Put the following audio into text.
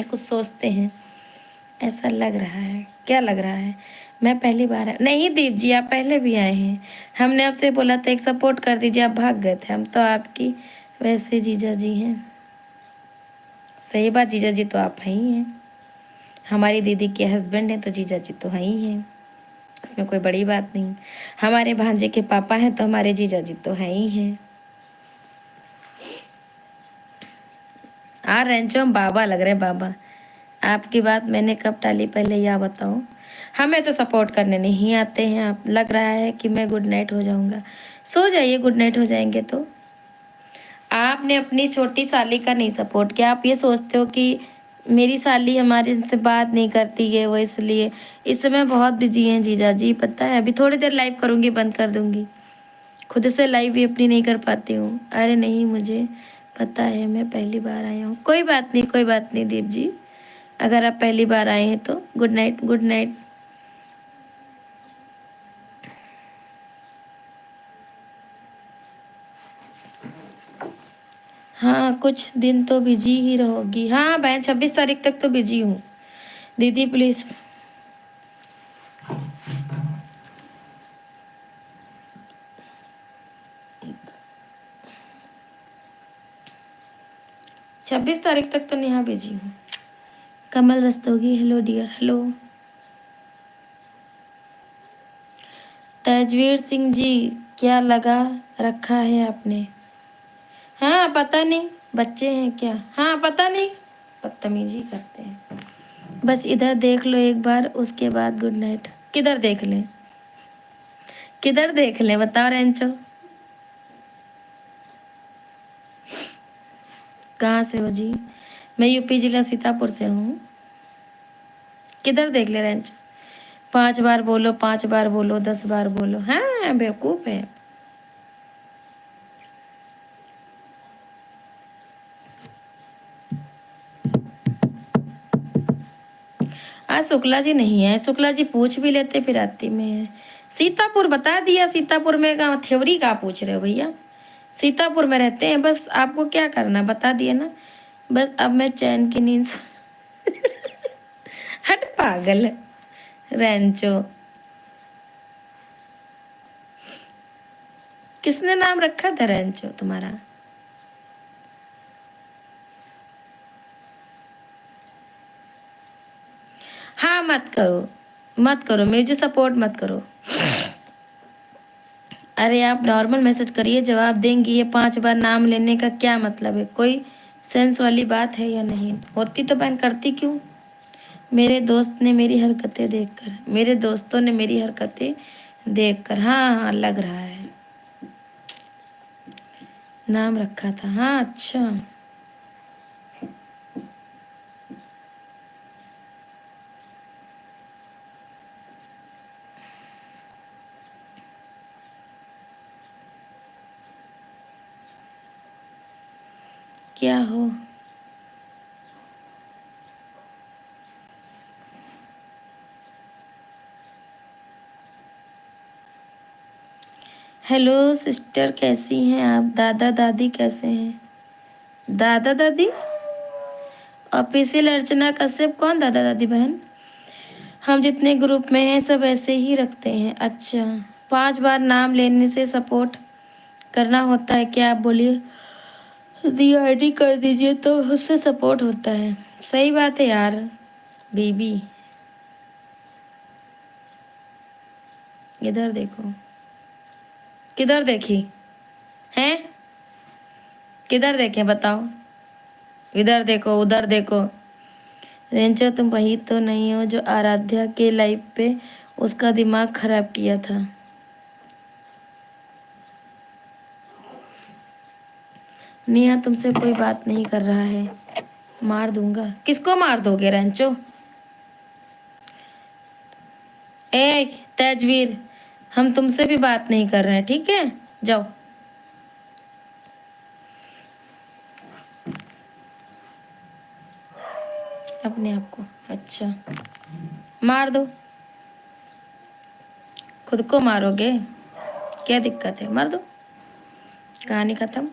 कुछ सोचते हैं, ऐसा लग रहा है। क्या लग रहा है? मैं पहली बार नहीं दीप जी, आप पहले भी आए हैं। हमने आपसे बोला था एक सपोर्ट कर दीजिए, आप भाग गए थे। हम तो आपकी वैसे जीजा जी हैं। सही बात, जीजा जी तो आप हैं ही हैं। हमारी दीदी के हस्बैंड हैं तो जीजा जी तो हैं ही हैं, इसमें कोई बड़ी बात नहीं। हमारे भांजे के पापा हैं तो हमारे जीजा जी तो हैं ही हैं। रेंचो हम बाबा लग रहे हैं, बाबा। आपकी बात मैंने कब टाली, पहले यह बताओ। हमें तो सपोर्ट करने नहीं आते हैं। आप लग रहा है कि मैं गुड नाइट हो जाऊंगा। सो जाइए, गुड नाइट हो जाएंगे तो। आपने अपनी छोटी साली का नहीं सपोर्ट किया। आप ये सोचते हो कि मेरी साली हमारे से बात नहीं करती है वो इसलिए। इस समय बहुत बिजी हैं जीजा जी, पता है। अभी थोड़ी देर लाइव करूंगी, बंद कर दूंगी। खुद से लाइव भी अपनी नहीं कर पाती हूँ। अरे नहीं, मुझे पता है, मैं पहली बार आया हूँ। कोई बात नहीं, कोई बात नहीं दीप जी। अगर आप पहली बार आए हैं तो गुड नाइट, गुड नाइट। हाँ, कुछ दिन तो बिजी ही रहोगी। हाँ बहन, 26 तारीख तक तो बिजी हूँ। दीदी प्लीज। छब्बीस तारीख तक तो यहाँ बिजी हूँ। Kamal Rastogi, hello dear, hello. Tajveer Singh ji, क्या लगा रखा है आपने? हाँ पता नहीं, बच्चे हैं क्या? हाँ पता नहीं, बदतमीजी करते हैं। बस इधर देख लो एक बार, उसके बाद गुड नाइट। किधर देख लें, किधर देख लें बताओ रेंचो। कहाँ से हो जी? मैं यूपी जिला सीतापुर से हूँ। किधर देख ले रेंचो? 5 बार बोलो, 5 बार बोलो, 10 बार बोलो। हाँ बेवकूफ़ है। आज शुक्ला जी नहीं है। शुक्ला जी पूछ भी लेते फिर आती में है। सीतापुर बता दिया। सीतापुर में कहाँ थ्योरी का पूछ रहे हो भैया? सीतापुर में रहते हैं, बस आपको क्या करना बता दिया ना। बस अब मैं चैन की नींद हट पागल रेंचो। किसने नाम रखा था रेंचो तुम्हारा? हाँ मत करो, मत करो, मुझे सपोर्ट मत करो। अरे आप नॉर्मल मैसेज करिए, जवाब देंगी। ये 5 बार नाम लेने का क्या मतलब है? कोई सेंस वाली बात है या नहीं? होती तो बहन करती क्यों? मेरे दोस्त ने मेरी हरकतें देखकर, मेरे दोस्तों ने मेरी हरकतें देखकर, हाँ हाँ लग रहा है नाम रखा था। हाँ अच्छा। क्या हो? हेलो सिस्टर, कैसी हैं आप? दादा दादी कैसे हैं? दादा दादी? ऑफिशियल अर्चना कश्यप कौन दादा दादी बहन? हम जितने ग्रुप में हैं सब ऐसे ही रखते हैं। अच्छा, 5 बार नाम लेने से सपोर्ट करना होता है क्या? आप बोलिए। दी आईडी कर दीजिए तो उससे सपोर्ट होता है। सही बात है यार बीबी। इधर देखो, किधर देखी हैं? किधर देखें बताओ? इधर देखो, उधर देखो। रेंचो, तुम वही तो नहीं हो जो आराध्या के लाइफ पे उसका दिमाग खराब किया था? नेहा तुमसे कोई बात नहीं कर रहा है, मार दूंगा। किसको मार दोगे रेंचो? ए तेजवीर, हम तुमसे भी बात नहीं कर रहे हैं, ठीक है? जाओ। अपने आप को अच्छा मार दो। खुद को मारोगे? क्या दिक्कत है? मार दो, कहानी खत्म।